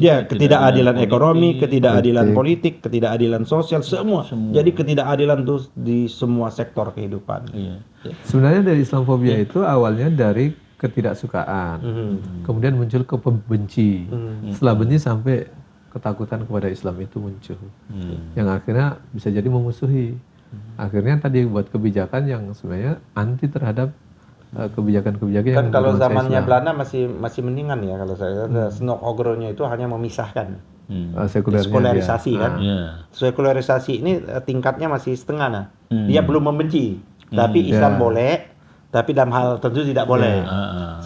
Ya, ketidakadilan ekonomi, ketidakadilan politik. politik, ketidakadilan sosial, semua. Jadi ketidakadilan itu di semua sektor kehidupan. Iya. Sebenarnya dari Islamofobia itu awalnya dari ketidaksukaan, kemudian muncul ke benci, setelah benci sampai ketakutan kepada Islam itu muncul, yang akhirnya bisa jadi memusuhi. Akhirnya tadi buat kebijakan yang sebenarnya anti terhadap kebijakan-kebijakan yang Kan kalau bernuansa zamannya Islam. Belanda masih mendingan ya kalau saya. Snok ogronya itu hanya memisahkan. Sekulernya Sekularisasi dia. kan. Iya. Sekularisasi ini tingkatnya masih setengah nah. Dia belum membenci, tapi Islam boleh, tapi dalam hal tertentu tidak boleh.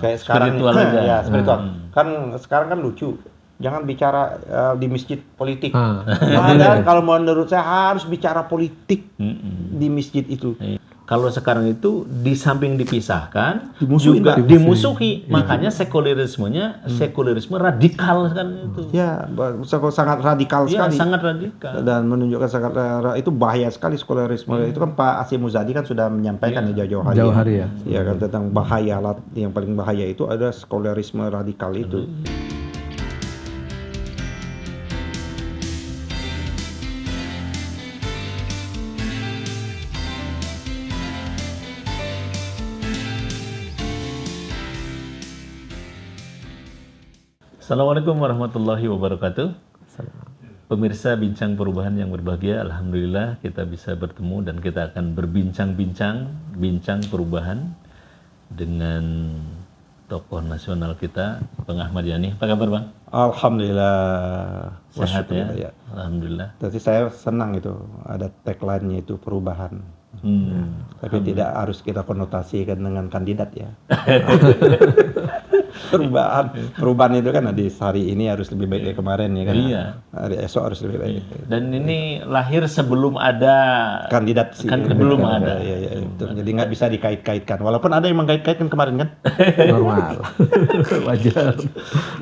Kayak sekarang Spiritual aja. ya spiritual. Kan sekarang kan lucu. Jangan bicara di masjid politik. Padahal kalau menurut saya harus bicara politik di masjid itu. Kalau sekarang itu di samping dipisahkan Dimusuhin, juga Pak. dimusuhi. Makanya sekularismenya sekularisme radikal kan itu. Ya, sangat radikal Iya, sekali. sangat radikal. Dan menunjukkan sangat itu bahaya sekali sekularisme. Itu kan Pak Asyid Muzadi kan sudah menyampaikan ya jauh-jauh hari. Jauh hari ya. Ya kan tentang bahaya, yang paling bahaya itu ada sekularisme radikal itu. Assalamualaikum warahmatullahi wabarakatuh. Pemirsa Bincang Perubahan yang berbahagia, alhamdulillah kita bisa bertemu dan kita akan berbincang-bincang, bincang perubahan dengan tokoh nasional kita, Bang Ahmad Yani. Apa kabar, Bang? Alhamdulillah. Sehat ya? Ya. Alhamdulillah. Jadi saya senang itu ada tagline-nya itu perubahan. Tapi tidak harus kita konotasikan dengan kandidat ya. Perubahan itu kan di hari ini harus lebih baik dari kemarin ya kan. Iya. Hari esok harus lebih baik. Dan ini lahir sebelum ada Kandidat sih. belum ada. Iya, betul. Jadi nggak bisa dikait-kaitkan. Walaupun ada yang mengkait-kaitkan kemarin kan. Normal. Wajar.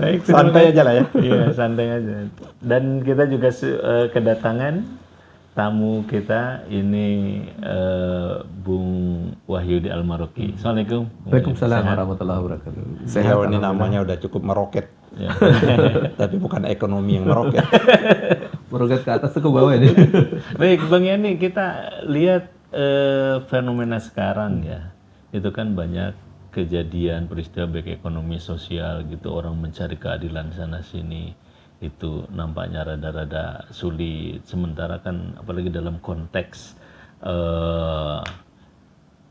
Baik, Santai aja lah ya. Iya, santai aja. Dan kita juga kedatangan tamu kita ini Bung Wahyudi Al-Maroki. Assalamualaikum. Waalaikumsalam warahmatullahi wabarakatuh. Sehat, ini namanya udah cukup meroket. Ya. Tapi bukan ekonomi yang meroket. Meroket ke atas ke bawah ini. Baik, Bang Yani, kita lihat fenomena sekarang ya. Itu kan banyak kejadian peristiwa baik ekonomi sosial gitu, orang mencari keadilan sana sini. Itu nampaknya rada-rada sulit. Sementara kan apalagi dalam konteks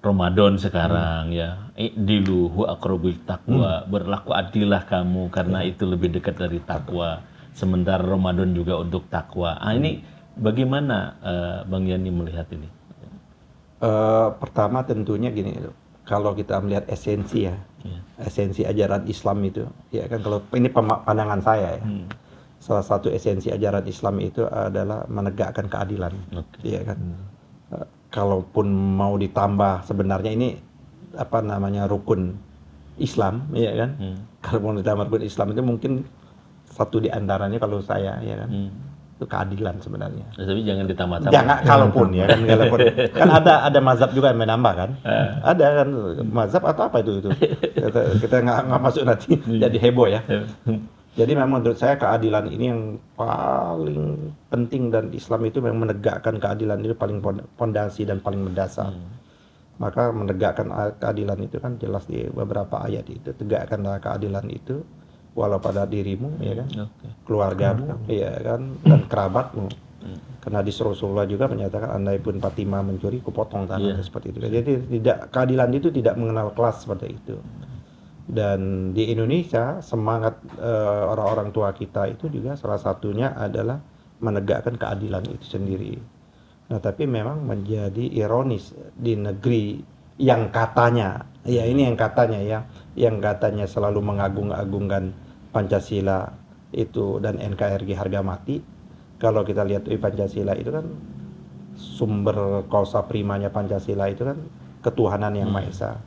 Ramadan sekarang ya, dilu huwa aqrabul taqwa, berlaku adillah kamu karena itu lebih dekat dari takwa. Sementara Ramadan juga untuk takwa. Ini bagaimana Bang Yani melihat ini? Pertama tentunya gini, kalau kita melihat esensi ya, esensi ajaran Islam itu, ya kan kalau ini pandangan saya ya. Salah satu esensi ajaran Islam itu adalah menegakkan keadilan, ya kan. Kalaupun mau ditambah sebenarnya ini apa namanya rukun Islam, ya kan. Kalau mau ditambah rukun Islam itu mungkin satu di antaranya kalau saya, ya kan, itu keadilan sebenarnya. Tapi jangan ditambah-tambah. Jangan, kalaupun ya kan, kalaupun kan ada mazhab juga yang menambah kan. Ada kan mazhab atau apa itu kita nggak masuk nanti jadi heboh ya. Jadi memang menurut saya keadilan ini yang paling penting, dan Islam itu memang menegakkan keadilan itu paling pondasi dan paling mendasar. Maka menegakkan keadilan itu kan jelas di beberapa ayat itu, tegakkanlah keadilan itu walau pada dirimu, ya kan, keluargamu, ya kan, dan kerabatmu. Karena di Rasulullah juga menyatakan andai pun Fatimah mencuri, kupotong tangannya, seperti itu. Jadi keadilan itu tidak mengenal kelas seperti itu. Dan di Indonesia semangat orang-orang tua kita itu juga salah satunya adalah menegakkan keadilan itu sendiri. Nah, tapi memang menjadi ironis di negeri yang katanya, ya ini yang katanya ya, yang katanya selalu mengagung-agungkan Pancasila itu dan NKRI harga mati. Kalau kita lihat Pancasila itu kan sumber kausa primanya Pancasila itu kan ketuhanan yang Maha Esa.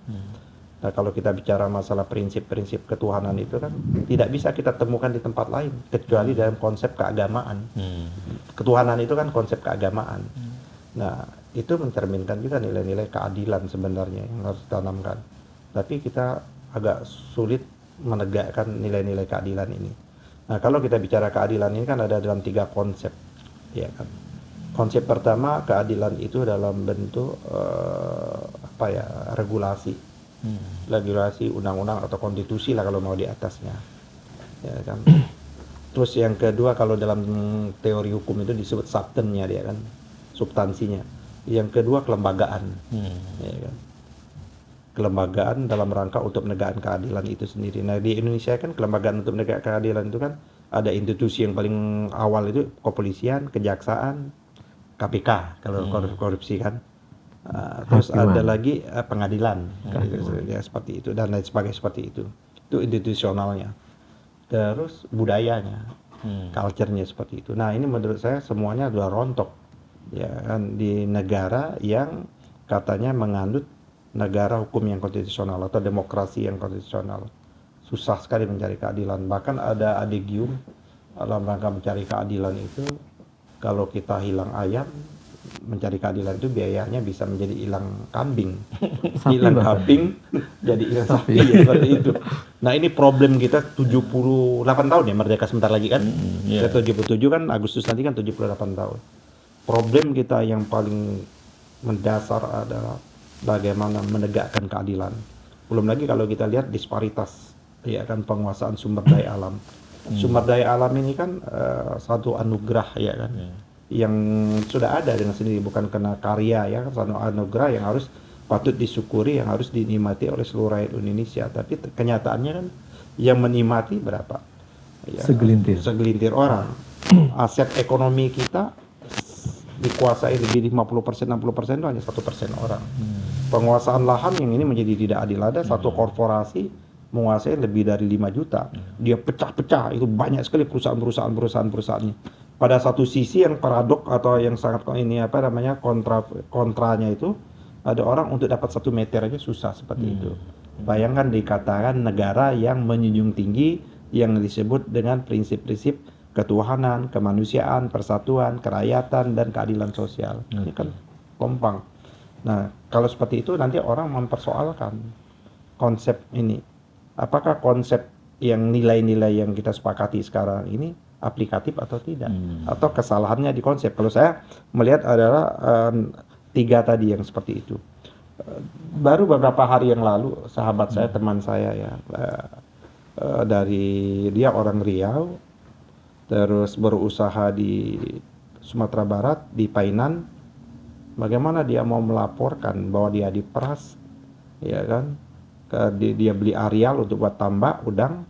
Nah, kalau kita bicara masalah prinsip-prinsip ketuhanan itu kan tidak bisa kita temukan di tempat lain kecuali dalam konsep keagamaan. Ketuhanan itu kan konsep keagamaan. Nah, itu mencerminkan juga nilai-nilai keadilan sebenarnya yang harus ditanamkan. Tapi kita agak sulit menegakkan nilai-nilai keadilan ini. Nah, kalau kita bicara keadilan ini kan ada dalam 3 konsep, ya kan. Konsep pertama, keadilan itu dalam bentuk regulasi, regulasi undang-undang atau konstitusi lah kalau mau di atasnya, ya kan. Terus yang kedua, kalau dalam teori hukum itu disebut substansinya, dia kan, substansinya. Yang kedua kelembagaan, ya kan. Kelembagaan dalam rangka untuk menegakkan keadilan itu sendiri. Nah, di Indonesia kan kelembagaan untuk menegakkan keadilan itu kan ada institusi yang paling awal itu kepolisian, kejaksaan, KPK kalau korupsi kan. Terus ada lagi pengadilan, ya, seperti itu dan lain sebagainya seperti itu. Itu institusionalnya. Terus budayanya, culture-nya seperti itu. Nah, ini menurut saya semuanya adalah rontok, ya kan, di negara yang katanya mengandut negara hukum yang konstitusional atau demokrasi yang konstitusional. Susah sekali mencari keadilan. Bahkan ada adigium dalam rangka mencari keadilan itu, kalau kita hilang ayam, mencari keadilan itu biayanya bisa menjadi hilang kambing. Hilang kambing jadi hilang sapi, ya, seperti itu. Nah, ini problem kita 78 tahun ya, merdeka sebentar lagi kan. Ke 77 kan, Agustus nanti kan 78 tahun. Problem kita yang paling mendasar adalah bagaimana menegakkan keadilan. Belum lagi kalau kita lihat disparitas, ya kan, penguasaan sumber daya alam. Sumber daya alam ini kan satu anugerah, ya kan, yang sudah ada dengan sendiri, bukan kena karya, ya kan, satu anugerah yang harus patut disyukuri, yang harus dinikmati oleh seluruh rakyat Indonesia. Tapi kenyataannya kan yang menikmati berapa? Ya, segelintir orang. Aset ekonomi kita dikuasai lebih 50%, 60% itu hanya 1% orang. Penguasaan lahan yang ini menjadi tidak adil. Ada satu korporasi menguasai lebih dari 5 juta. Dia pecah-pecah, itu banyak sekali perusahaannya. Pada satu sisi yang paradok atau yang sangat ini kontranya itu, ada orang untuk dapat 1 meter aja susah seperti itu. Bayangkan dikatakan negara yang menjunjung tinggi yang disebut dengan prinsip-prinsip ketuhanan, kemanusiaan, persatuan, kerakyatan, dan keadilan sosial. Ini kan kompang. Nah, kalau seperti itu nanti orang mempersoalkan konsep ini. Apakah konsep yang nilai-nilai yang kita sepakati sekarang ini aplikatif atau tidak? Atau kesalahannya di konsep? Kalau saya melihat adalah 3 tadi yang seperti itu. Baru beberapa hari yang lalu, sahabat saya, teman saya ya, dari dia orang Riau, terus berusaha di Sumatera Barat, di Painan, bagaimana dia mau melaporkan bahwa dia diperas, ya kan, dia beli areal untuk buat tambak udang,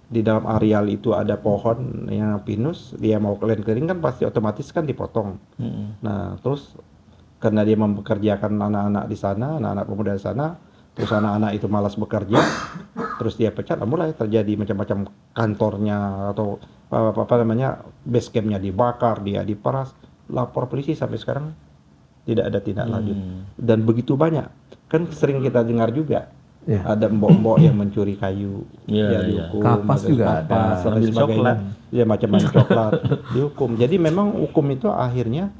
di dalam areal itu ada pohon yang pinus, dia mau kering kan pasti otomatis kan dipotong. Nah, terus karena dia mempekerjakan anak-anak di sana, anak-anak pemuda di sana, terus anak-anak itu malas bekerja, terus dia pecat, mulai terjadi macam-macam, kantornya atau base campnya dibakar, dia diperas, lapor polisi, sampai sekarang tidak ada tindak lanjut. Dan begitu banyak, kan sering kita dengar juga, ada mbok-mbok yang mencuri kayu, ya dihukum, kapas juga ada, dan sebagainya, ya macam-macam coklat dihukum. Jadi memang hukum itu akhirnya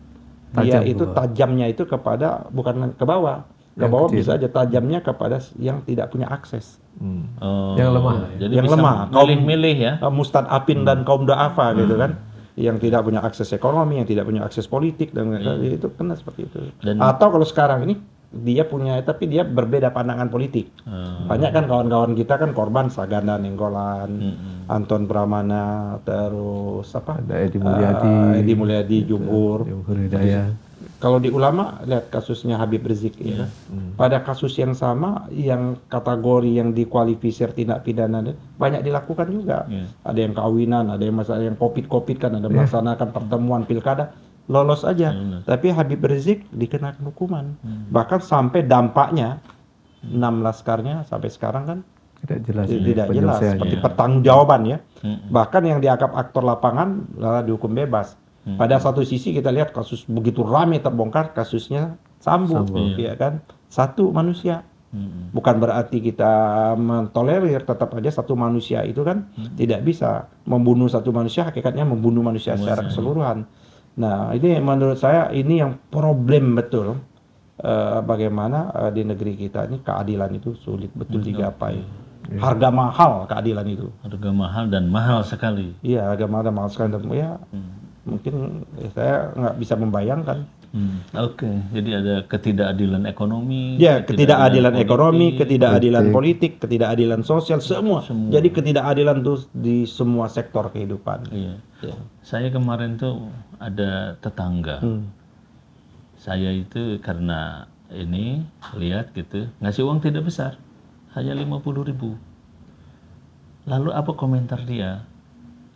dia itu tajamnya itu kepada, bukan ke bawah. Ke bawah bisa aja, tajamnya kepada yang tidak punya akses. Yang lemah. Jadi yang bisa lemah, milih-milih ya. Mustad'afin dan kaum du'afa gitu kan. Yang tidak punya akses ekonomi, yang tidak punya akses politik, dan itu kena seperti itu. Atau kalau sekarang ini dia punya, tapi dia berbeda pandangan politik. Banyak kan kawan-kawan kita kan korban Saganda Nenggolan, Anton Pramana, terus ada Edi Mulyadi, Jumhur Hidayah. Kalau di ulama, lihat kasusnya Habib Rizik, ya. Pada kasus yang sama, yang kategori yang dikualifisir tindak pidana banyak dilakukan juga. Ada yang kawinan, ada yang masalah yang covid kan, ada melaksanakan pertemuan pilkada, lolos aja. Tapi Habib Rizik dikenakan hukuman. Bahkan sampai dampaknya 6 laskarnya sampai sekarang kan tidak jelas seperti pertanggungjawaban, ya. Bahkan yang dianggap aktor lapangan malah dihukum bebas. Pada satu sisi kita lihat kasus begitu ramai terbongkar, kasusnya Sambo, ya kan, satu manusia. Bukan berarti kita mentolerir, tetap aja satu manusia itu kan tidak bisa membunuh satu manusia, hakikatnya membunuh manusia secara keseluruhan. Nah, ini menurut saya ini yang problem betul, bagaimana di negeri kita ini keadilan itu sulit betul digapai. Harga mahal keadilan itu. Harga mahal dan mahal sekali. Iya, harga mahal dan mahal sekali. Dan ya, mungkin saya nggak bisa membayangkan. Oke, jadi ada ketidakadilan ekonomi. Ya, ketidakadilan ekonomi, ketidakadilan politik. politik, ketidakadilan sosial, semua. Jadi ketidakadilan tuh di semua sektor kehidupan. Iya. Ya. Saya kemarin tuh ada tetangga. Saya itu karena ini lihat gitu, ngasih uang tidak besar, hanya 50.000. Lalu apa komentar dia?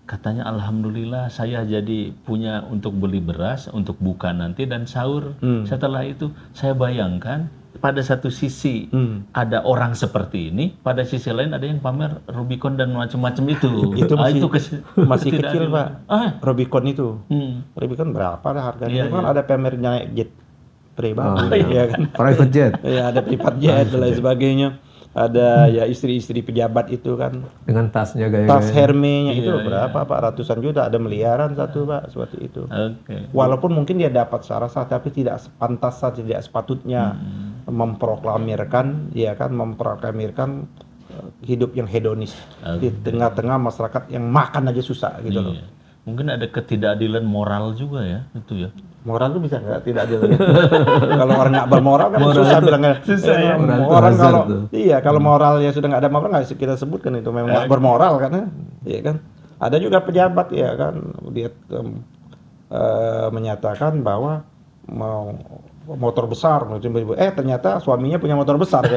Katanya alhamdulillah saya jadi punya untuk beli beras, untuk buka nanti dan sahur. Setelah itu saya bayangkan pada satu sisi ada orang seperti ini, pada sisi lain ada yang pamer Rubicon dan macam-macam itu. Itu masih tidak kecil, adil. Pak. Rubicon itu. Rubicon berapa lah harganya? Itu kan ada pamernya jet pribadi, ya kan? Private jet. Ya, ada private jet dan lain sebagainya. Ada ya istri-istri pejabat itu kan. Dengan tasnya gaya-gaya. Tas Hermes-nya itu berapa, Pak? Ratusan juta, ada miliaran satu, Pak, seperti itu. Walaupun mungkin dia dapat secara sah, tapi tidak sepantas, tidak sepatutnya memproklamirkan, ya kan, memproklamirkan hidup yang hedonis di tengah-tengah masyarakat yang makan aja susah gitu loh. Mungkin ada ketidakadilan moral juga ya, itu ya. Moral itu bisa nggak tidak adil? Kalau orang nggak bermoral kan susah bilangnya. Susah ya. Orang kalau kalau moralnya sudah nggak ada moral nggak kita sebutkan itu memang nggak bermoral kan, ya kan. Ada juga pejabat ya kan dia menyatakan bahwa mau motor besar, ternyata suaminya punya motor besar,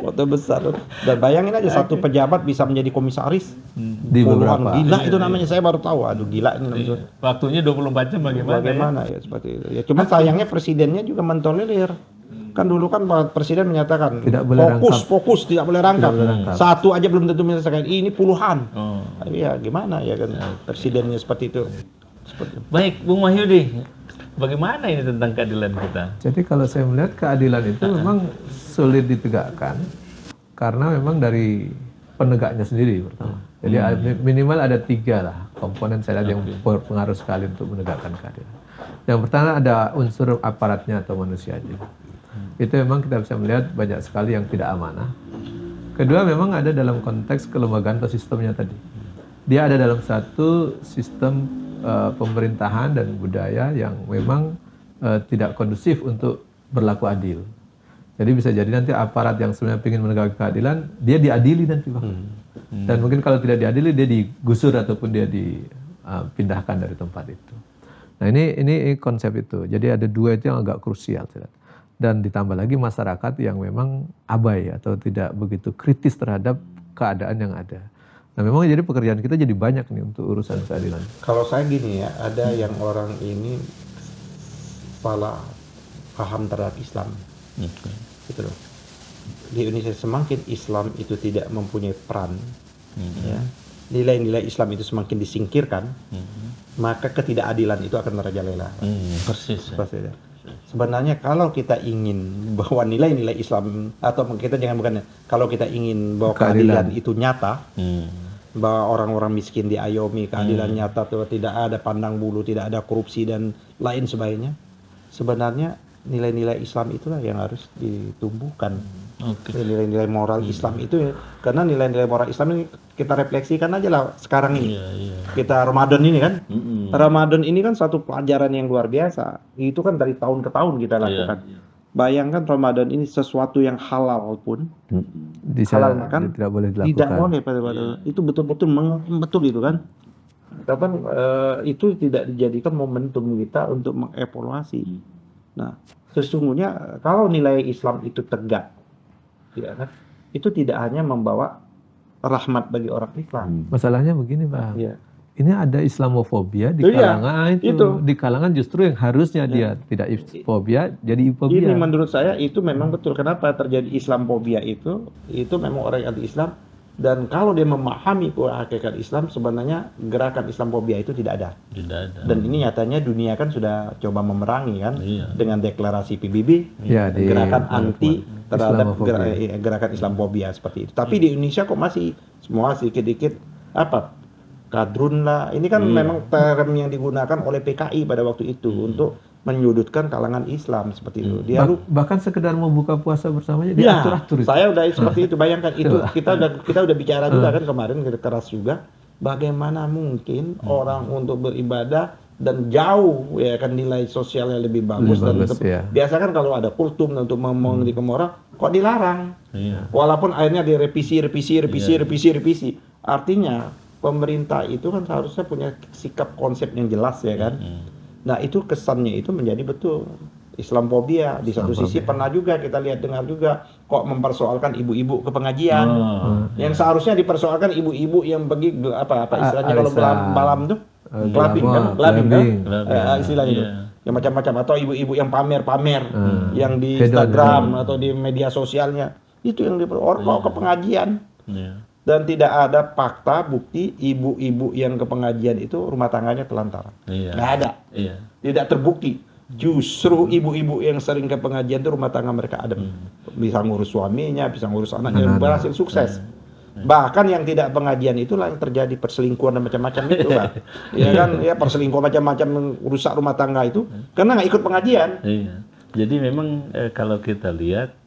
motor besar. Dan bayangin aja satu pejabat bisa menjadi komisaris di beberapa. Gila itu namanya, saya baru tahu. Aduh gila ini namanya. Waktunya 24 jam bagaimana ya seperti itu. Ya cuma sayangnya presidennya juga mentolerir. Kan dulu kan presiden menyatakan tidak boleh fokus tidak boleh rangkap. Satu aja belum tentu menyelesaikan, ini puluhan. Ya gimana ya kan presidennya seperti itu. Baik, Bung Mahyudi, bagaimana ini tentang keadilan kita? Jadi kalau saya melihat keadilan itu memang sulit ditegakkan karena memang dari penegaknya sendiri pertama. Jadi minimal ada 3 lah komponen saya lihat yang berpengaruh sekali untuk menegakkan keadilan. Yang pertama ada unsur aparatnya atau manusianya. Itu memang kita bisa melihat banyak sekali yang tidak amanah. Kedua memang ada dalam konteks kelembagaan atau sistemnya tadi. Dia ada dalam satu sistem pemerintahan dan budaya yang memang tidak kondusif untuk berlaku adil. Jadi bisa jadi nanti aparat yang sebenarnya ingin menegakkan keadilan, dia diadili nanti Bang. Dan mungkin kalau tidak diadili, dia digusur ataupun dia dipindahkan dari tempat itu. Nah ini konsep itu. Jadi ada 2 itu yang agak krusial. Dan ditambah lagi masyarakat yang memang abai atau tidak begitu kritis terhadap keadaan yang ada. Nah memang jadi pekerjaan kita jadi banyak nih untuk urusan keadilan. Kalau saya gini ya, ada yang orang ini salah paham terhadap Islam. Gitu loh. Di Indonesia semakin Islam itu tidak mempunyai peran, ya, nilai-nilai Islam itu semakin disingkirkan, maka ketidakadilan itu akan merajalela. Persis. Ya. Sebenarnya kalau kita ingin bahwa nilai-nilai Islam atau kita kalau kita ingin bahwa keadilan itu nyata, bahwa orang-orang miskin diayomi, keadilan nyata, tidak ada pandang bulu, tidak ada korupsi dan lain sebagainya. Sebenarnya nilai-nilai Islam itulah yang harus ditumbuhkan. Nilai-nilai moral Islam itu ya. Karena nilai-nilai moral Islam ini kita refleksikan aja lah sekarang ini. Kita Ramadan ini kan. Ramadan ini kan satu pelajaran yang luar biasa. Itu kan dari tahun ke tahun kita lakukan. Bayangkan Ramadan ini sesuatu yang halal pun halal makan tidak boleh dilakukan. Tidak boleh itu betul-betul betul itu kan. Kapan itu tidak dijadikan momentum kita untuk mengevaluasi. Nah, sesungguhnya kalau nilai Islam itu tegak, ya kan, itu tidak hanya membawa rahmat bagi orang Islam. Masalahnya begini, Bang. Ya. Ini ada Islamofobia di kalangan di kalangan justru yang harusnya dia tidak fobia jadi fobia. Ini menurut saya itu memang betul. Kenapa terjadi Islamofobia itu memang orang anti Islam, dan kalau dia memahami hakikat Islam, sebenarnya gerakan Islamofobia itu tidak ada. Dan ini nyatanya dunia kan sudah coba memerangi kan dengan deklarasi PBB, gerakan anti terhadap gerakan Islamofobia seperti itu. Tapi di Indonesia kok masih semua sedikit-sedikit kadrun lah. Ini kan memang term yang digunakan oleh PKI pada waktu itu untuk menyudutkan kalangan Islam seperti itu. Dia Bahkan sekedar mau buka puasa bersamanya ya, diatur-atur. saya udah seperti itu. Bayangkan itu kita udah bicara juga kan kemarin, kita keras juga. Bagaimana mungkin orang untuk beribadah dan jauh ya kan nilai sosialnya lebih bagus dan biasa kan kalau ada kultum untuk mengedikan orang kok dilarang. Walaupun akhirnya direvisi. Artinya pemerintah itu kan seharusnya punya sikap konsep yang jelas ya kan. Nah itu kesannya itu menjadi betul Islamfobia. Di satu sisi pernah juga kita lihat dengar juga kok mempersoalkan ibu-ibu ke pengajian. Yang seharusnya dipersoalkan ibu-ibu yang pergi apa istilahnya kalau malam tuh clubbing kan istilahnya itu. Yang macam-macam atau ibu-ibu yang pamer-pamer yang di Instagram atau di media sosialnya. Itu yang dipersoalkan ke pengajian. Dan tidak ada fakta bukti ibu-ibu yang ke pengajian itu rumah tangganya telantaran. Nggak ada. Tidak terbukti. Justru ibu-ibu yang sering ke pengajian itu rumah tangga mereka adem. Bisa ngurus suaminya, bisa ngurus anaknya, berhasil sukses. Bahkan yang tidak pengajian itulah yang terjadi perselingkuhan dan macam-macam itu, Pak. Ya kan, ya perselingkuhan macam-macam rusak rumah tangga itu karena nggak ikut pengajian. Jadi memang kalau kita lihat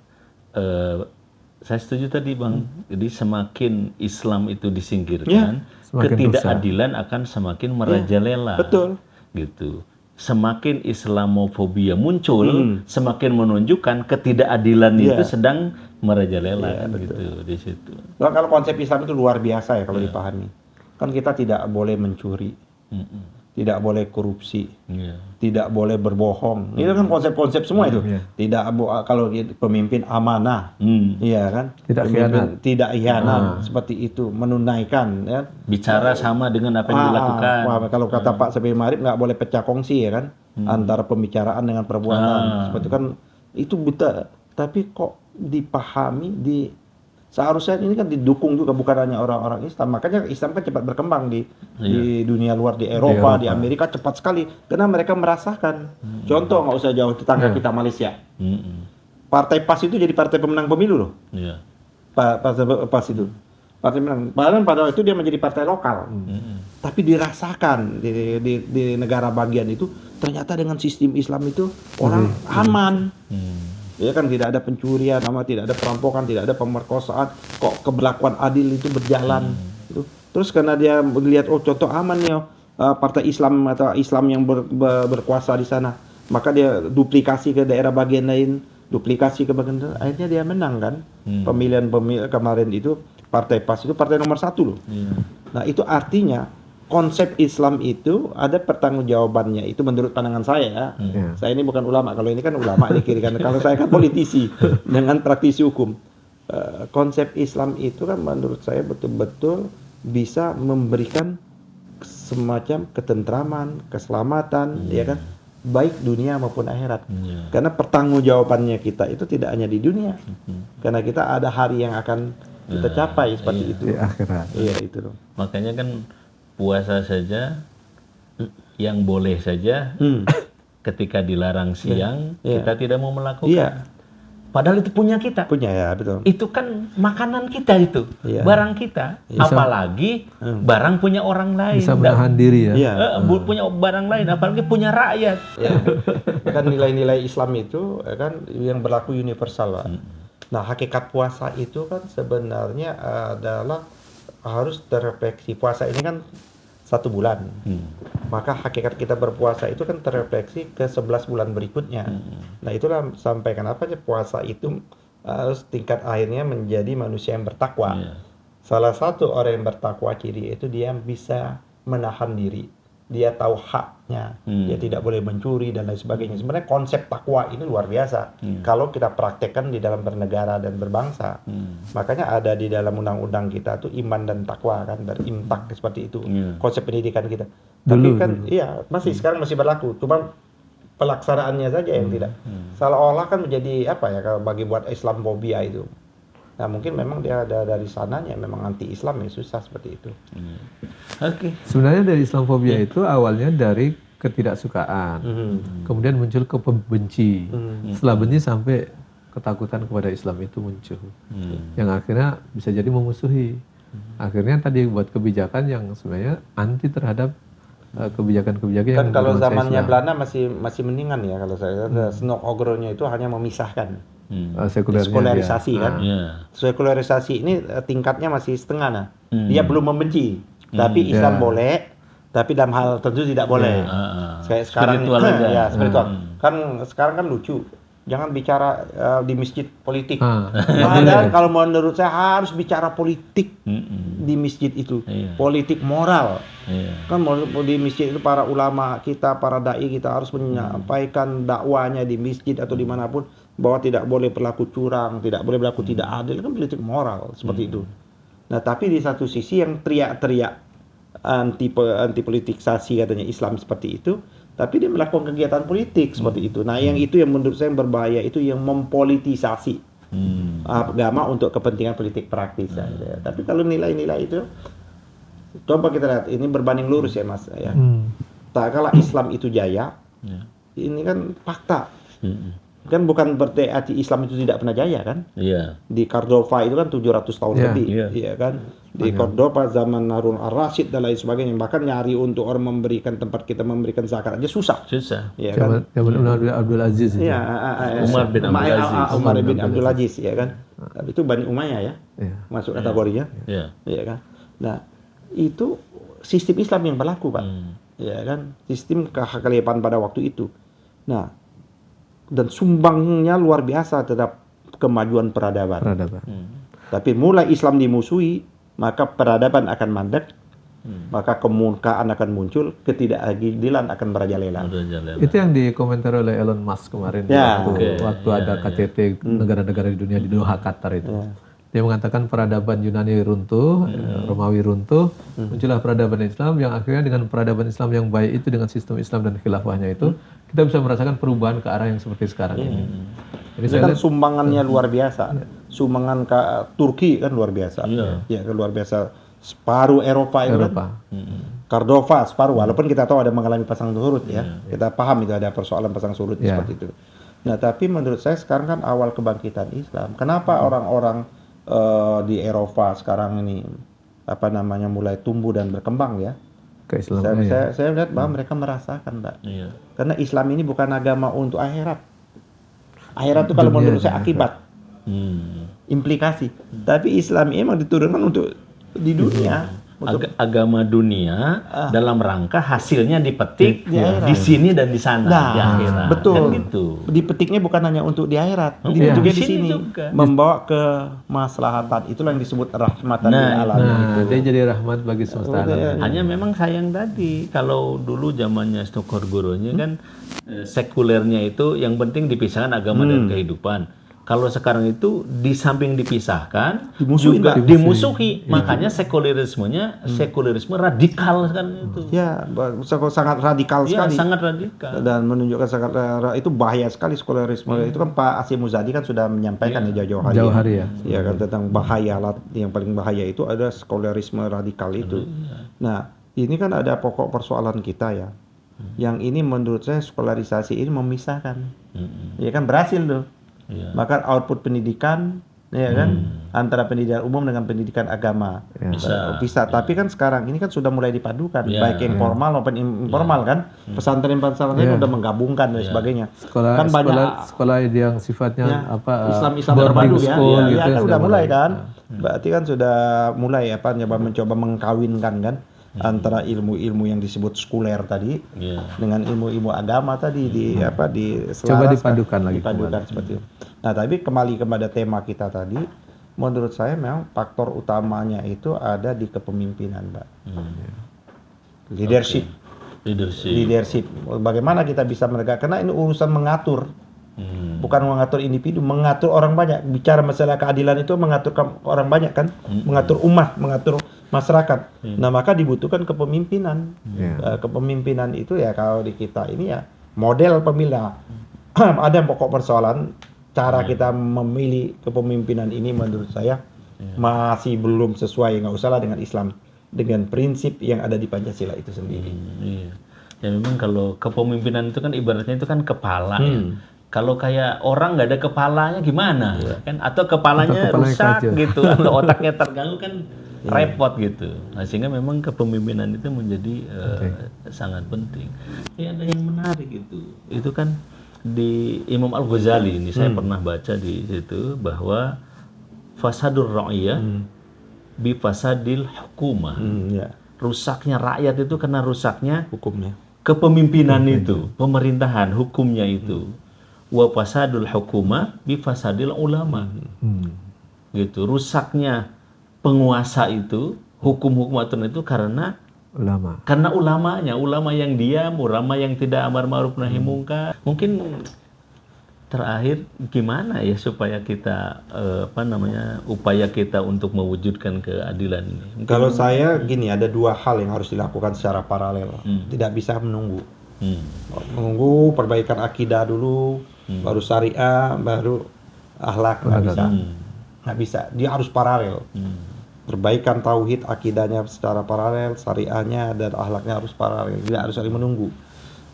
saya setuju tadi Bang. Jadi semakin Islam itu disingkirkan, ketidakadilan akan semakin merajalela. Betul. Gitu. Semakin Islamofobia muncul, semakin menunjukkan ketidakadilan itu sedang merajalela gitu di situ. Nah, kalau konsep Islam itu luar biasa ya kalau dipahami. Kan kita tidak boleh mencuri. Tidak boleh korupsi, tidak boleh berbohong. Itu kan konsep-konsep semua itu. Tidak kalau pemimpin amanah, iya kan. Tidak khianat. Tidak khianat seperti itu, menunaikan. Ya. Bicara sama dengan apa yang dilakukan. Kalau kata Pak Sabi Marif nggak boleh pecah kongsi ya kan, antara pembicaraan dengan perbuatan. Seperti kan itu buta. Tapi kok dipahami seharusnya ini kan didukung juga bukan hanya orang-orang Islam. Makanya Islam kan cepat berkembang di dunia luar, di Eropa, di Amerika cepat sekali. Karena mereka merasakan. Contoh nggak usah jauh tetangga kita Malaysia. Partai PAS itu jadi partai pemenang pemilu loh. Partai PAS itu. Partai pemenang. Padahal pada waktu itu dia menjadi partai lokal. Tapi dirasakan di negara bagian itu ternyata dengan sistem Islam itu orang aman. Ya kan tidak ada pencurian, tidak ada perampokan, tidak ada pemerkosaan, kok keberlakuan adil itu berjalan. Gitu. Terus karena dia melihat contoh aman ya partai Islam atau Islam yang berkuasa di sana, maka dia duplikasi ke daerah bagian lain, duplikasi ke bagian lain, akhirnya dia menang kan. Pemilihan kemarin itu partai PAS itu partai nomor 1 loh. Nah itu artinya konsep Islam itu ada pertanggungjawabannya itu menurut pandangan saya ya. Saya ini bukan ulama, kalau ini kan ulama ini kiri kan. Kalau saya kan politisi dengan praktisi hukum. Konsep Islam itu kan menurut saya betul-betul bisa memberikan semacam ketentraman, keselamatan, ya kan, baik dunia maupun akhirat. Karena pertanggungjawabannya kita itu tidak hanya di dunia. Karena kita ada hari yang akan kita capai seperti itu. Di akhirat. Iya itu loh. Makanya kan puasa saja yang boleh saja ketika dilarang siang kita tidak mau melakukan. Padahal itu punya kita. Punya ya, betul. Itu kan makanan kita itu, barang kita. Apalagi barang punya orang lain. Bisa menahan diri ya. Punya barang lain, apalagi punya rakyat. Kan nilai-nilai Islam itu kan yang berlaku universal, Pak. Nah, hakikat puasa itu kan sebenarnya adalah harus terrefleksi. Puasa ini kan 1 bulan. Maka hakikat kita berpuasa itu kan terrefleksi ke 11 bulan berikutnya. Nah itulah sampai kenapa puasa itu harus tingkat akhirnya menjadi manusia yang bertakwa. Salah satu orang yang bertakwa ciri itu dia bisa menahan diri. Dia tahu haknya, dia tidak boleh mencuri dan lain sebagainya. Sebenarnya konsep takwa ini luar biasa. Kalau kita praktekkan di dalam bernegara dan berbangsa, makanya ada di dalam undang-undang kita tuh iman dan takwa kan, berimtak seperti itu. Konsep pendidikan kita. Tapi kan, iya masih sekarang masih berlaku. Cuma pelaksanaannya saja yang tidak. Seolah-olah kan menjadi apa ya kalau bagi buat Islamfobia itu. Nah mungkin memang dia ada dari sananya memang anti-Islam ya susah seperti itu. Sebenarnya dari Islamfobia itu awalnya dari ketidaksukaan, kemudian muncul ke benci, setelah benci sampai ketakutan kepada Islam itu muncul, yang akhirnya bisa jadi memusuhi. Akhirnya tadi buat kebijakan yang sebenarnya anti terhadap kebijakan-kebijakan Kan yang kalau bernuansa zamannya Islam. Belanda masih mendingan ya kalau saya. Snok-ogronya itu hanya memisahkan. Sekularisasi kan. Sekularisasi ini tingkatnya masih setengah nah. Dia belum membenci, tapi Islam boleh, tapi dalam hal tertentu tidak boleh. Kayak sekarang Spiritual aja. ya spiritual. Kan sekarang kan lucu. Jangan bicara di masjid politik. Padahal kalau menurut saya harus bicara politik di masjid itu. Politik moral. Kan di masjid itu para ulama kita, para dai kita harus menyampaikan dakwanya di masjid atau dimanapun bahwa tidak boleh berlaku curang, tidak boleh berlaku tidak adil, kan politik moral seperti itu. Nah, tapi di satu sisi yang teriak-teriak anti politisasi katanya Islam seperti itu, tapi dia melakukan kegiatan politik seperti itu. Nah, yang itu yang menurut saya yang berbahaya itu yang mempolitisasi agama untuk kepentingan politik praktis saja. Tapi kalau nilai-nilai itu, coba kita lihat ini berbanding lurus ya Mas ya. Tak kala Islam itu jaya, ini kan fakta. Kan bukan berarti Islam itu tidak pernah jaya kan? Di Cordova itu kan 700 tahun lebih, iya kan? Di Cordova zaman Harun al-Rasyid dan lain sebagainya, bahkan nyari untuk orang memberikan tempat kita memberikan zakat aja susah. Iya kan? Zaman Umar bin Abdul Aziz itu. Iya, Umar bin Abdul Aziz, ya kan? Tapi itu Bani Umayyah ya, masuk kategorinya, iya kan? Nah, itu sistem Islam yang berlaku Pak, ya kan? Sistem kekhalifahan pada waktu itu. Nah, dan sumbangnya luar biasa terhadap kemajuan peradaban. Tapi mulai Islam dimusuhi, maka peradaban akan mandek, maka kemurkaan akan muncul, ketidakadilan akan merajalela. Itu yang dikomentar oleh Elon Musk kemarin waktu ada KTT negara-negara di dunia di Doha, Qatar itu. Dia mengatakan peradaban Yunani runtuh, Romawi runtuh, muncullah peradaban Islam yang akhirnya dengan peradaban Islam yang baik itu dengan sistem Islam dan khilafahnya itu, kita bisa merasakan perubahan ke arah yang seperti sekarang ini. Jadi saya kan sumbangannya luar biasa. Sumbangan ke Turki kan luar biasa. Ya, kan luar biasa. Separuh Eropa itu kan. Cordova separuh, walaupun kita tahu ada mengalami pasang surut ya. Kita paham itu ada persoalan pasang surut seperti itu. Nah, tapi menurut saya sekarang kan awal kebangkitan Islam. Kenapa orang-orang di Eropa sekarang ini mulai tumbuh dan berkembang ya? Saya melihat bahwa mereka merasakan, Mbak. Karena Islam ini bukan agama untuk akhirat. Akhirat itu kalau menurut saya akibat, implikasi. Tapi Islam ini memang diturunkan untuk di dunia. Agama dunia dalam rangka hasilnya dipetik di sini dan di sana di akhirat. Betul. Kan gitu. Dipetiknya bukan hanya untuk di akhirat, juga di sini juga. Membawa kemaslahatan. Itulah yang disebut rahmatan lil alamin. Dia jadi rahmat bagi semesta alam. Hanya memang sayang tadi kalau dulu zamannya Stokor-Gurunya kan sekulernya itu yang penting dipisahkan agama dan kehidupan. Kalau sekarang itu di samping dipisahkan juga dimusuhi. Makanya sekulerisme radikal kan itu. Ya, sangat radikal sekali. Sangat radikal. Dan menunjukkan sangat itu bahaya sekali sekulerisme. Itu kan Pak Asyid Muzadi kan sudah menyampaikan jauh-jauh hari. Ya kan tentang bahaya, yang paling bahaya itu ada sekulerisme radikal itu. Nah, ini kan ada pokok persoalan kita ya. Yang ini menurut saya sekularisasi ini memisahkan. Ya kan berhasil tuh. Maka output pendidikan ya kan antara pendidikan umum dengan pendidikan agama bisa. Tapi kan sekarang ini kan sudah mulai dipadukan baik yang formal maupun informal kan. Pesantren-pesantren itu udah menggabungkan dan sebagainya. Sekolah yang sifatnya Islam terpadu ya kan udah mulai kan. Berarti kan sudah mulai mencoba mengkawinkan kan antara ilmu-ilmu yang disebut sekuler tadi dengan ilmu-ilmu agama tadi coba dipadukan seperti itu. Nah, tapi kembali kepada tema kita tadi, menurut saya memang faktor utamanya itu ada di kepemimpinan, Mbak. Leadership. Bagaimana kita bisa menegakkan? Karena ini urusan mengatur. Bukan mengatur individu, mengatur orang banyak. Bicara masalah keadilan itu mengatur orang banyak kan, mengatur umat, mengatur masyarakat. Nah, maka dibutuhkan kepemimpinan. Kepemimpinan itu ya kalau di kita ini ya model pemilah. Ada pokok persoalan cara kita memilih kepemimpinan ini menurut saya masih belum sesuai, nggak usah lah dengan Islam, dengan prinsip yang ada di Pancasila itu sendiri. Ya memang kalau kepemimpinan itu kan ibaratnya itu kan kepala ya. Kalau kayak orang nggak ada kepalanya gimana kan? Atau kepalanya rusak gitu, atau otaknya terganggu kan repot gitu. Nah, sehingga memang kepemimpinan itu menjadi sangat penting. Ya, ada yang menarik itu kan di Imam Al-Ghazali ini saya pernah baca di situ bahwa fasadur ra'iyah bi fasadil hukumah. Ya. Rusaknya rakyat itu karena rusaknya Hukumnya. kepemimpinan itu, pemerintahan, hukumnya itu. Wa fasadul hukumah bi fasadil ulama. Gitu. Rusaknya penguasa itu, hukum-hukum aturan itu karena ulamanya, ulama yang diam, ulama yang tidak amar ma'ruf nahi mungkar. Mungkin terakhir gimana ya supaya kita upaya kita untuk mewujudkan keadilan ini? Kalau saya gini, ada dua hal yang harus dilakukan secara paralel. Tidak bisa menunggu. Menunggu perbaikan akidah dulu, baru syariah, baru akhlak, nggak bisa. Nggak bisa. Dia harus paralel. Perbaikan tauhid, akidahnya secara paralel, syariahnya dan akhlaknya harus paralel. Tidak harus saling menunggu.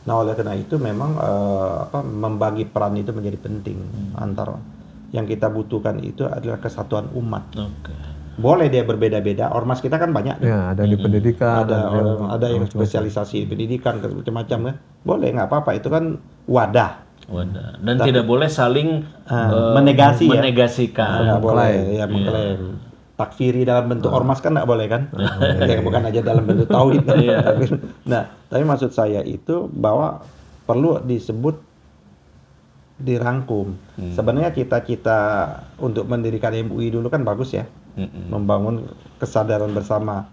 Nah, oleh karena itu memang membagi peran itu menjadi penting. Antara yang kita butuhkan itu adalah kesatuan umat. Boleh dia berbeda-beda. Ormas kita kan banyak. Ya, ada di pendidikan, ada yang spesialisasi di pendidikan, macam-macam kan. Boleh, nggak apa-apa. Itu kan wadah. Dan tidak boleh saling menegasikan. Nggak boleh, ya mengklaim. Takfiri dalam bentuk ormas kan nggak boleh kan? Ya, bukan aja dalam bentuk tauhid kan. Nah, tapi maksud saya itu bahwa perlu disebut, dirangkum. Sebenarnya cita-cita untuk mendirikan MUI dulu kan bagus ya, membangun kesadaran bersama.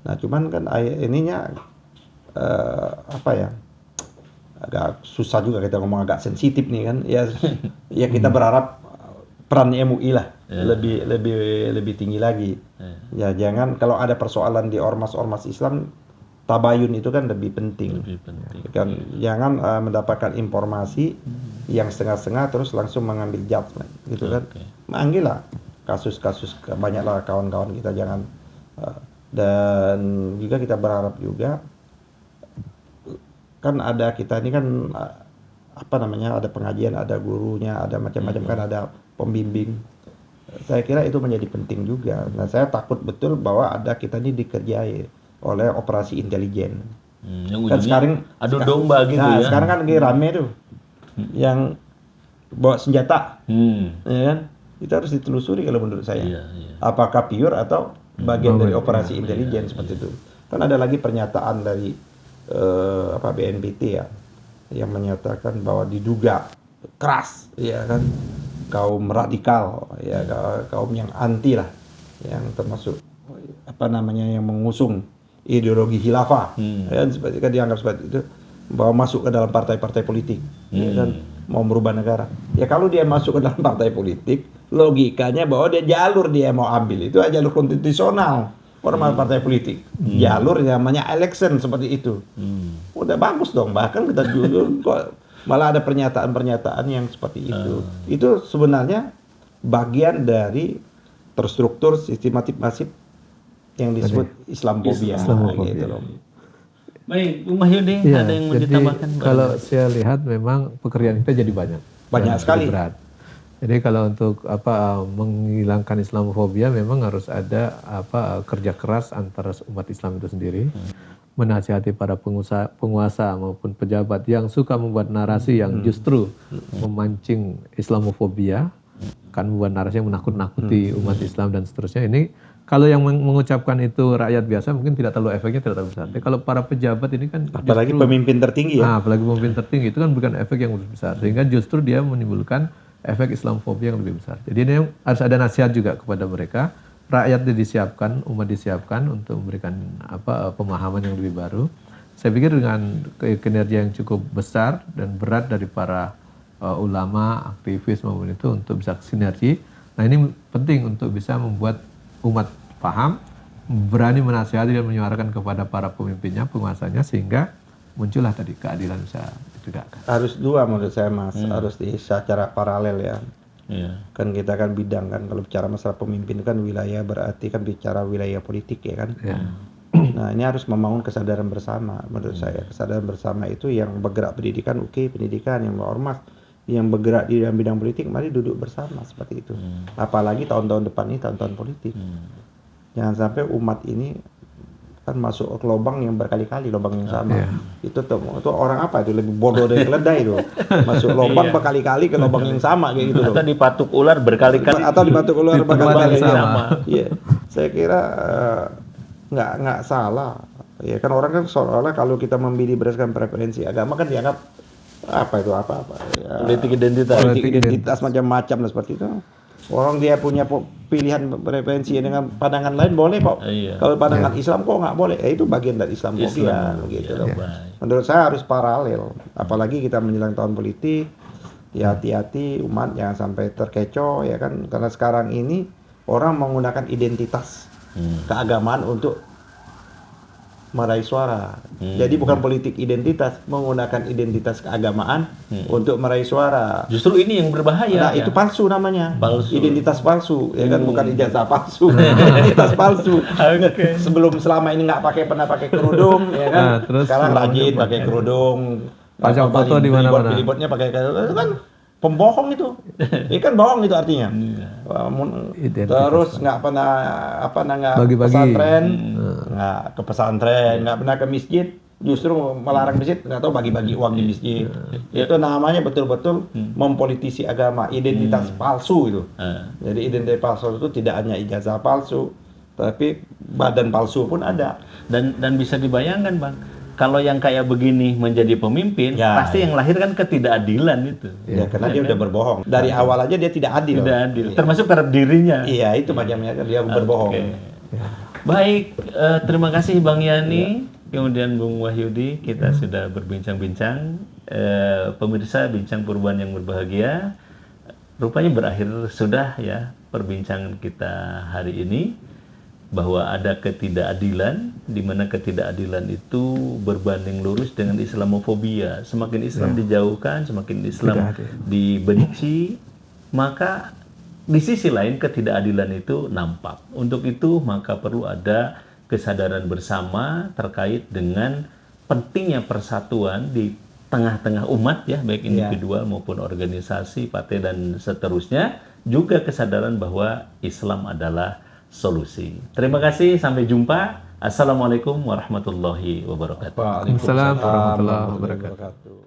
Nah, cuman kan ininya agak susah juga kita ngomong, agak sensitif nih kan. Ya kita berharap peran MUI lah lebih tinggi lagi. Ya jangan, kalau ada persoalan di ormas Islam, tabayun itu kan lebih penting. Kan jangan mendapatkan informasi yang setengah-setengah terus langsung mengambil judgement gitu kan. Manggil lah kasus-kasus, banyaklah kawan-kawan kita, jangan dan juga kita berharap juga kan ada kita ini kan ada pengajian, ada gurunya, ada macam-macam kan, ada pembimbing. Saya kira itu menjadi penting juga. Nah, saya takut betul bahwa ada kita ini dikerjai oleh operasi intelijen. Kan sekarang adu domba gitu ya. Sekarang kan lagi rame tuh yang bawa senjata, ya kan? Itu harus ditelusuri kalau menurut saya. Apakah pure atau bagian dari operasi intelijen seperti itu? Kan ada lagi pernyataan dari BNPT ya, yang menyatakan bahwa diduga keras, ya kan, kaum radikal, ya kaum yang anti lah, yang termasuk yang mengusung ideologi khilafah, ya seperti kan dianggap seperti itu, bahwa masuk ke dalam partai-partai politik, ya kan, mau merubah negara. Ya kalau dia masuk ke dalam partai politik, logikanya bahwa dia mau ambil itu jalur konstitusional. Formal partai politik, jalur namanya election seperti itu. Udah bagus dong, bahkan kita juga kok malah ada pernyataan-pernyataan yang seperti itu. Itu sebenarnya bagian dari terstruktur sistematik masif yang disebut Islamofobia. Gitu loh. Baik, Bu Mahyudin, ada yang mau ditambahkan? Kalau saya lihat memang pekerjaan kita jadi banyak sekali. Berat. Jadi kalau untuk menghilangkan Islamofobia memang harus ada kerja keras antara umat Islam itu sendiri, menasihati para penguasa maupun pejabat yang suka membuat narasi yang justru memancing Islamofobia, kan membuat narasi yang menakut-nakuti umat Islam dan seterusnya. Ini kalau yang mengucapkan itu rakyat biasa mungkin tidak terlalu efeknya, tidak terlalu besar. Tapi kalau para pejabat ini kan apalagi pemimpin tertinggi ya. Apalagi pemimpin tertinggi itu kan bukan efek yang besar, sehingga justru dia menimbulkan efek Islamofobia yang lebih besar. Jadi ini harus ada nasihat juga kepada mereka. Rakyat disiapkan, umat disiapkan untuk memberikan pemahaman yang lebih baru. Saya pikir dengan kinerja yang cukup besar dan berat dari para ulama, aktivis maupun itu untuk bisa sinergi. Nah ini penting untuk bisa membuat umat paham, berani menasihati dan menyuarakan kepada para pemimpinnya, penguasanya, sehingga muncullah tadi keadilan bisa ditegakkan. Harus dua menurut saya Mas, harus secara paralel ya. Kan kita kan bidang kan, kalau bicara masalah pemimpin kan wilayah berarti kan bicara wilayah politik ya kan. Nah ini harus membangun kesadaran bersama menurut saya. Kesadaran bersama itu yang bergerak pendidikan, pendidikan, yang ormas, yang bergerak di dalam bidang politik, mari duduk bersama seperti itu. Apalagi tahun-tahun depan ini tahun-tahun politik. Jangan sampai umat ini kan masuk ke lubang yang berkali-kali, lubang yang sama. Itu orang apa itu, lebih bodoh dari keledai itu. Masuk lubang berkali-kali ke lubang yang sama kayak gitu loh. Atau dipatuk ular berkali-kali. Atau dipatuk ular berkali-kali sama. Iya. Saya kira nggak salah. Ya kan orang kan soalnya kalau kita memilih berdasarkan preferensi agama kan dianggap apa itu apa-apa. Ya, Politik identitas. politik identitas macam-macam lah seperti itu. Orang dia punya pilihan preferensi dengan pandangan lain boleh kok. Kalau pandangan Islam kok nggak boleh. Itu bagian dari Islamophobia gitu loh. Menurut saya harus paralel. Apalagi kita menjelang tahun politik, ya hati-hati umat jangan sampai terkecoh ya kan. Karena sekarang ini orang menggunakan identitas keagamaan untuk meraih suara. Jadi bukan politik identitas, menggunakan identitas keagamaan untuk meraih suara. Justru ini yang berbahaya. Nah, itu palsu namanya. Palsu. Identitas palsu, ya kan, bukan ijazah palsu. Identitas palsu. Selama ini nggak pernah pakai kerudung, ya kan. Terus sekarang rajin pakai kerudung. Pajang foto di mana-mana. Billboardnya pakai itu kan pembohong itu. Ini kan bohong itu artinya. Terus nggak pernah nggak pesantren, nggak ke pesantren, nggak pernah ke masjid, justru melarang masjid, nggak tahu bagi-bagi uang di masjid. Itu namanya betul-betul mempolitisi agama, identitas palsu itu. Jadi identitas palsu itu tidak hanya ijazah palsu, tapi badan palsu pun ada. Dan bisa dibayangkan, Bang, kalau yang kayak begini menjadi pemimpin, pasti yang lahir kan ketidakadilan itu. Ya, karena dia udah berbohong. Dari awal aja dia tidak adil. Tidak adil. Termasuk terhadap dirinya. Iya, itu macamnya dia berbohong. Baik, terima kasih Bang Yani, kemudian Bung Wahyudi, kita sudah berbincang-bincang. Pemirsa Bincang Perubahan yang berbahagia, rupanya berakhir sudah ya perbincangan kita hari ini. Bahwa ada ketidakadilan, di mana ketidakadilan itu berbanding lurus dengan Islamofobia. Semakin Islam dijauhkan, semakin Islam dibenci, maka di sisi lain ketidakadilan itu nampak. Untuk itu maka perlu ada kesadaran bersama terkait dengan pentingnya persatuan di tengah-tengah umat ya, baik individual maupun organisasi, partai dan seterusnya. Juga kesadaran bahwa Islam adalah solusi. Terima kasih, sampai jumpa. Assalamualaikum warahmatullahi wabarakatuh. Waalaikumsalam warahmatullahi wabarakatuh.